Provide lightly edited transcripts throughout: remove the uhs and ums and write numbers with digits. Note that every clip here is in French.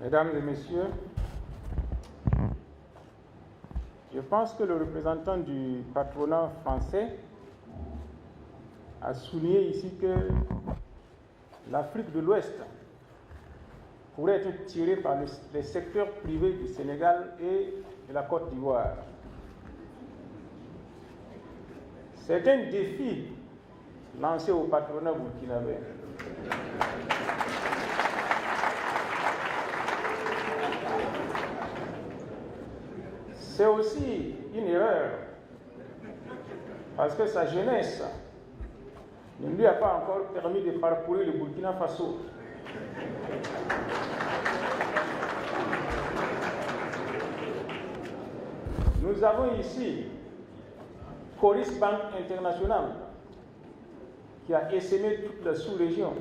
Mesdames et messieurs, je pense que le représentant du patronat français a souligné ici que l'Afrique de l'Ouest pourrait être tirée par les secteurs privés du Sénégal et de la Côte d'Ivoire. C'est un défi lancé au patronat burkinabé. C'est aussi une erreur, parce que sa jeunesse ne lui a pas encore permis de parcourir le Burkina Faso. Nous avons ici Coris Bank International, qui a essaimé toute la sous-région.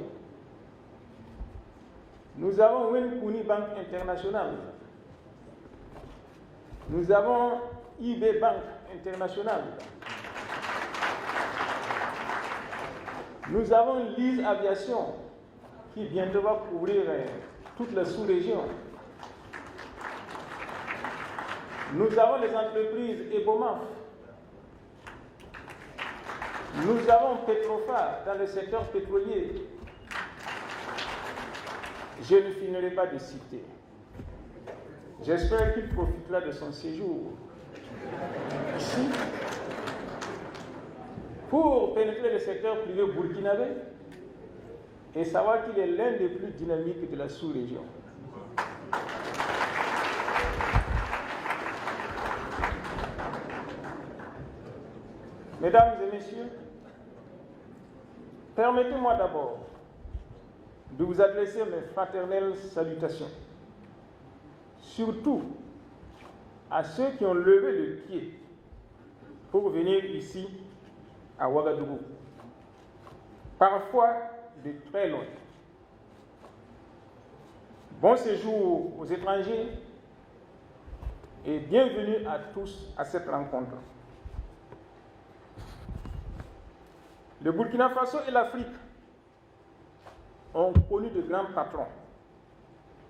Nous avons Wenkuni Bank International. Nous avons IB Bank International. Nous avons Lise Aviation, qui bientôt va couvrir toute la sous-région. Nous avons les entreprises Ebomaf. Nous avons Petrofa dans le secteur pétrolier. Je ne finirai pas de citer. J'espère qu'il profitera de son séjour ici pour pénétrer le secteur privé burkinabé et savoir qu'il est l'un des plus dynamiques de la sous-région. Mesdames et messieurs, permettez-moi d'abord de vous adresser mes fraternelles salutations, surtout à ceux qui ont levé le pied pour venir ici à Ouagadougou, parfois de très loin. Bon séjour aux étrangers et bienvenue à tous à cette rencontre. Le Burkina Faso et l'Afrique ont connu de grands patrons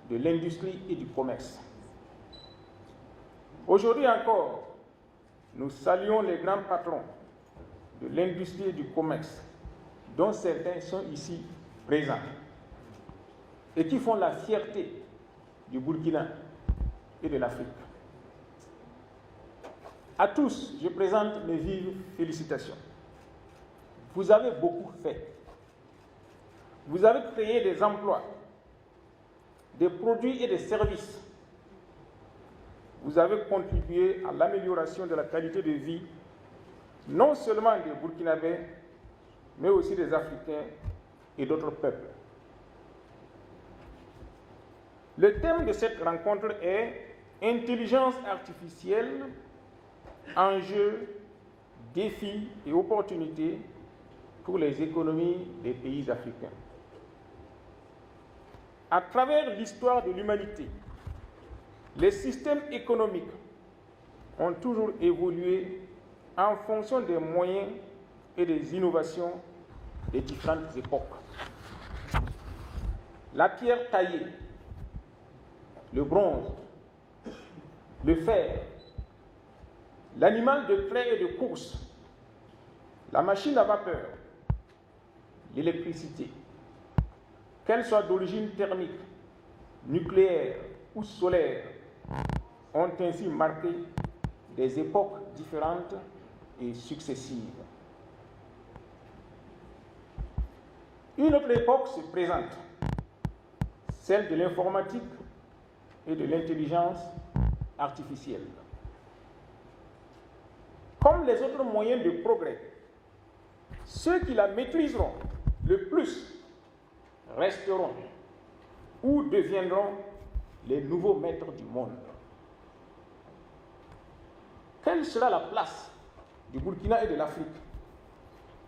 de l'industrie et du commerce. Aujourd'hui encore, nous saluons les grands patrons de l'industrie et du commerce, dont certains sont ici présents, et qui font la fierté du Burkina et de l'Afrique. À tous, je présente mes vives félicitations. Vous avez beaucoup fait. Vous avez créé des emplois, des produits et des services. Vous avez contribué à l'amélioration de la qualité de vie, non seulement des Burkinabés, mais aussi des Africains et d'autres peuples. Le thème de cette rencontre est intelligence artificielle, enjeux, défis et opportunités pour les économies des pays africains. À travers l'histoire de l'humanité, les systèmes économiques ont toujours évolué en fonction des moyens et des innovations des différentes époques. La pierre taillée, le bronze, le fer, l'animal de trait et de course, la machine à vapeur, l'électricité, qu'elle soit d'origine thermique, nucléaire ou solaire, ont ainsi marqué des époques différentes et successives. Une autre époque se présente, celle de l'informatique et de l'intelligence artificielle. Comme les autres moyens de progrès, ceux qui la maîtriseront le plus resteront ou deviendront les nouveaux maîtres du monde. Quelle sera la place du Burkina et de l'Afrique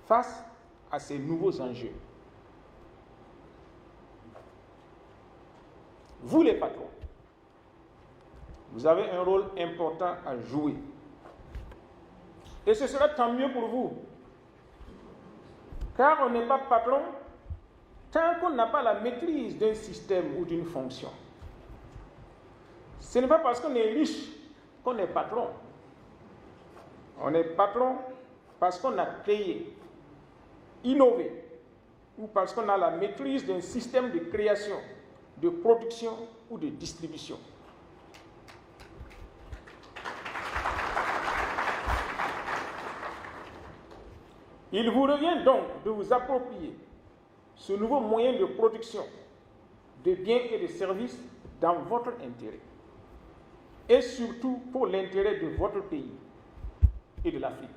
face à ces nouveaux enjeux? Vous les patrons, vous avez un rôle important à jouer. Et ce sera tant mieux pour vous. Car on n'est pas patron tant qu'on n'a pas la maîtrise d'un système ou d'une fonction. Ce n'est pas parce qu'on est riche qu'on est patron. On est patron parce qu'on a créé, innové, ou parce qu'on a la maîtrise d'un système de création, de production ou de distribution. Il vous revient donc de vous approprier ce nouveau moyen de production de biens et de services dans votre intérêt, et surtout pour l'intérêt de votre pays et de l'Afrique.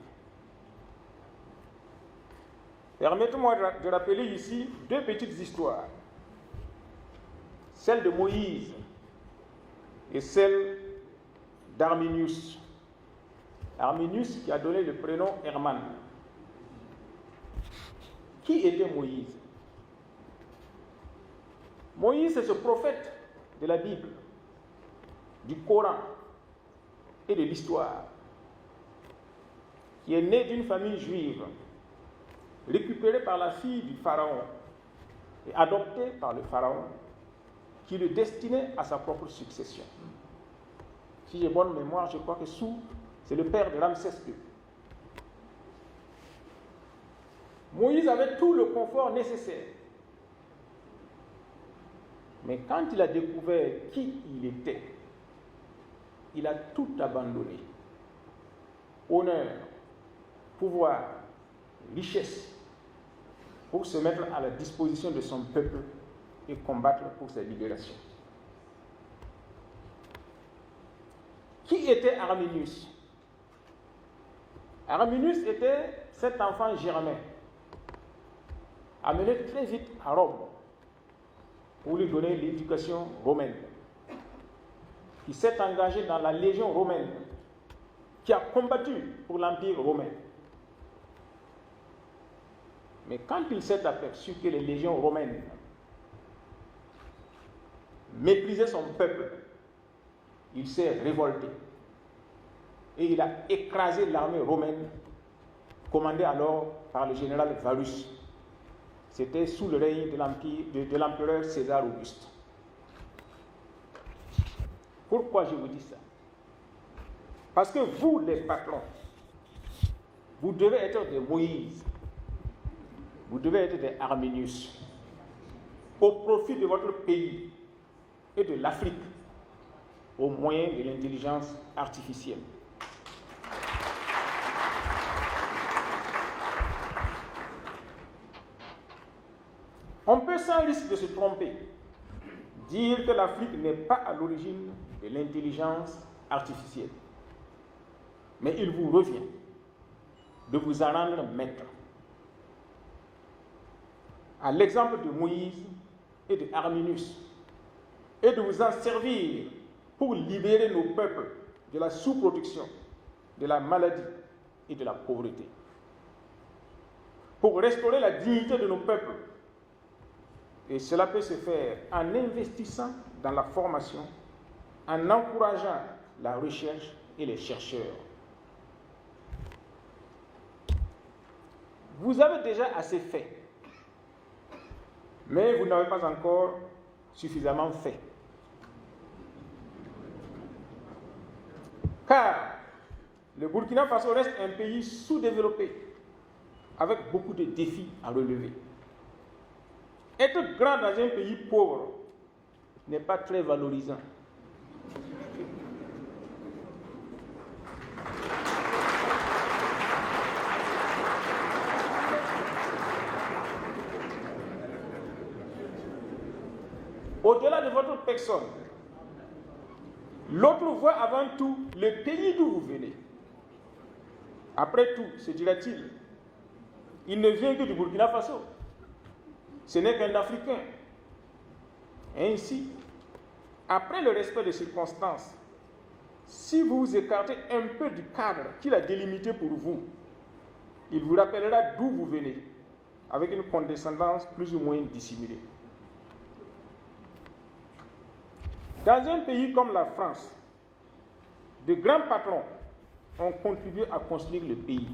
Permettez-moi de rappeler ici deux petites histoires, celle de Moïse et celle d'Arminius. Arminius qui a donné le prénom Hermann. Qui était Moïse? Moïse, c'est ce prophète de la Bible, du Coran et de l'histoire, qui est né d'une famille juive, récupéré par la fille du pharaon et adopté par le pharaon, qui le destinait à sa propre succession. Si j'ai bonne mémoire, je crois que c'est le père de Ramsès II. Moïse avait tout le confort nécessaire. Mais quand il a découvert qui il était, il a tout abandonné. Honneur, pouvoir, richesse, pour se mettre à la disposition de son peuple et combattre pour sa libération. Qui était Arminius? Arminius était cet enfant germain, amené très vite à Rome pour lui donner l'éducation romaine, qui s'est engagé dans la Légion romaine, qui a combattu pour l'Empire romain. Mais quand il s'est aperçu que les légions romaines méprisaient son peuple, il s'est révolté et il a écrasé l'armée romaine commandée alors par le général Varus. C'était sous le règne de l'empereur César Auguste. Pourquoi je vous dis ça? Parce que vous, les patrons, vous devez être des Moïse, vous devez être des Arminius, au profit de votre pays et de l'Afrique, au moyen de l'intelligence artificielle. On peut sans risque de se tromper dire que l'Afrique n'est pas à l'origine de l'intelligence artificielle. Mais il vous revient de vous en rendre maître. À l'exemple de Moïse et de Arminius, et de vous en servir pour libérer nos peuples de la sous-production, de la maladie et de la pauvreté. Pour restaurer la dignité de nos peuples. Et cela peut se faire en investissant dans la formation, en encourageant la recherche et les chercheurs. Vous avez déjà assez fait, mais vous n'avez pas encore suffisamment fait. Car le Burkina Faso reste un pays sous-développé, avec beaucoup de défis à relever. Être grand dans un pays pauvre n'est pas très valorisant. Au-delà de votre personne, l'autre voit avant tout le pays d'où vous venez. Après tout, se dira-t-il, il ne vient que du Burkina Faso. Ce n'est qu'un Africain. Ainsi, après le respect des circonstances, si vous vous écartez un peu du cadre qu'il a délimité pour vous, il vous rappellera d'où vous venez, avec une condescendance plus ou moins dissimulée. Dans un pays comme la France, de grands patrons ont contribué à construire le pays.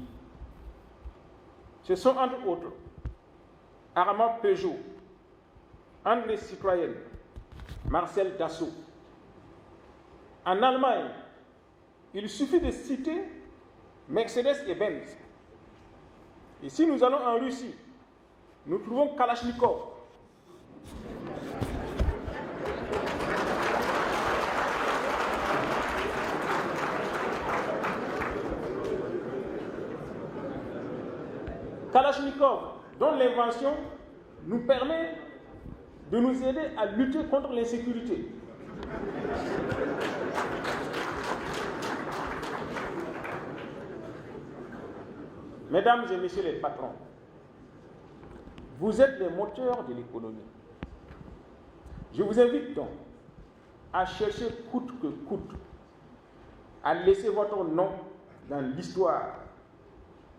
Ce sont entre autres Armand Peugeot, André Citroën, Marcel Dassault. En Allemagne, il suffit de citer Mercedes et Benz. Et si nous allons en Russie, nous trouvons Kalachnikov. Kalachnikov, dont l'invention nous permet de nous aider à lutter contre l'insécurité. Mesdames et messieurs les patrons, vous êtes les moteurs de l'économie. Je vous invite donc à chercher coûte que coûte à laisser votre nom dans l'histoire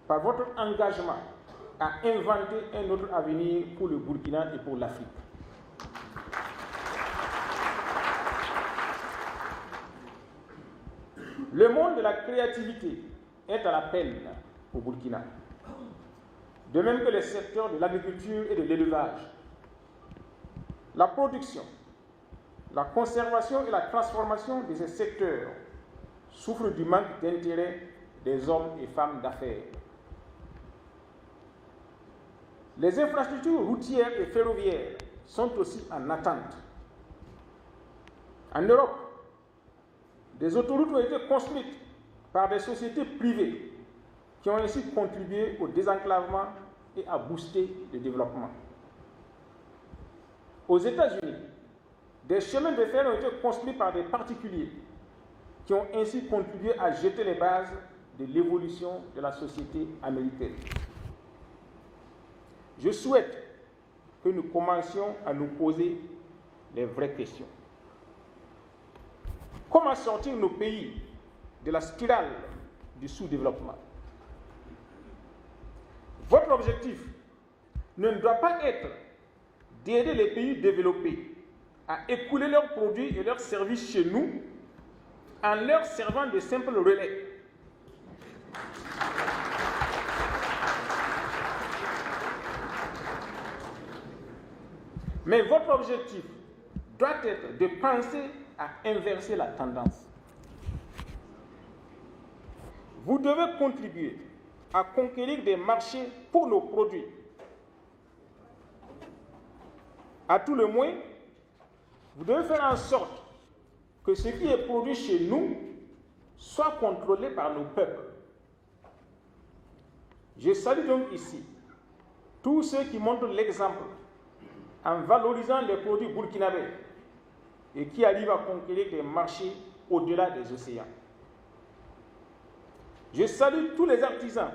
par votre engagement à inventer un autre avenir pour le Burkina et pour l'Afrique. Le monde de la créativité est à la peine au Burkina, de même que les secteurs de l'agriculture et de l'élevage. La production, la conservation et la transformation de ces secteurs souffrent du manque d'intérêt des hommes et femmes d'affaires. Les infrastructures routières et ferroviaires sont aussi en attente. En Europe, des autoroutes ont été construites par des sociétés privées qui ont ainsi contribué au désenclavement et à booster le développement. Aux États-Unis, des chemins de fer ont été construits par des particuliers qui ont ainsi contribué à jeter les bases de l'évolution de la société américaine. Je souhaite que nous commencions à nous poser les vraies questions. Comment sortir nos pays de la spirale du sous-développement? Votre objectif ne doit pas être d'aider les pays développés à écouler leurs produits et leurs services chez nous en leur servant de simples relais. Mais votre objectif doit être de penser à inverser la tendance. Vous devez contribuer à conquérir des marchés pour nos produits. À tout le moins, vous devez faire en sorte que ce qui est produit chez nous soit contrôlé par nos peuples. Je salue donc ici tous ceux qui montrent l'exemple en valorisant les produits burkinabés et qui arrivent à conquérir des marchés au-delà des océans. Je salue tous les artisans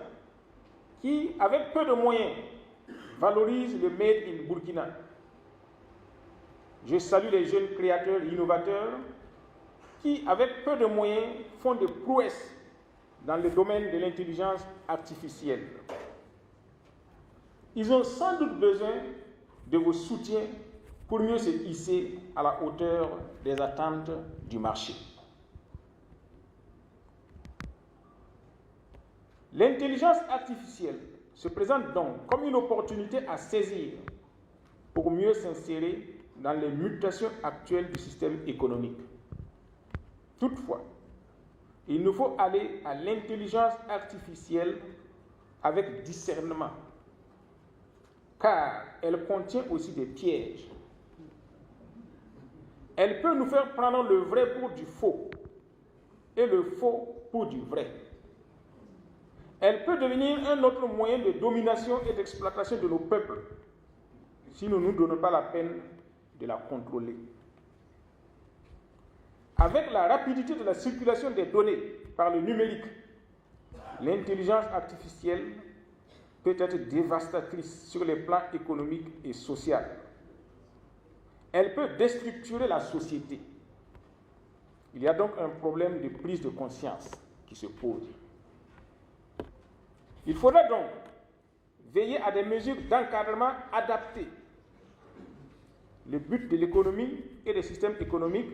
qui, avec peu de moyens, valorisent le Made in Burkina. Je salue les jeunes créateurs et innovateurs qui, avec peu de moyens, font des prouesses dans le domaine de l'intelligence artificielle. Ils ont sans doute besoin de vos soutiens pour mieux se hisser à la hauteur des attentes du marché. L'intelligence artificielle se présente donc comme une opportunité à saisir pour mieux s'insérer dans les mutations actuelles du système économique. Toutefois, il nous faut aller à l'intelligence artificielle avec discernement, car elle contient aussi des pièges. Elle peut nous faire prendre le vrai pour du faux et le faux pour du vrai. Elle peut devenir un autre moyen de domination et d'exploitation de nos peuples si nous ne nous donnons pas la peine de la contrôler. Avec la rapidité de la circulation des données par le numérique, l'intelligence artificielle peut être dévastatrice sur les plans économiques et sociaux. Elle peut déstructurer la société. Il y a donc un problème de prise de conscience qui se pose. Il faudra donc veiller à des mesures d'encadrement adaptées. Le but de l'économie et des systèmes économiques,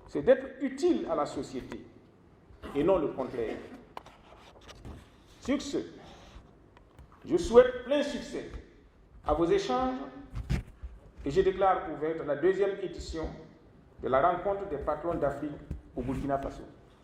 c'est d'être utile à la société et non le contraire. Sur ce, je souhaite plein succès à vos échanges et je déclare ouverte la deuxième édition de la rencontre des patrons d'Afrique au Burkina Faso.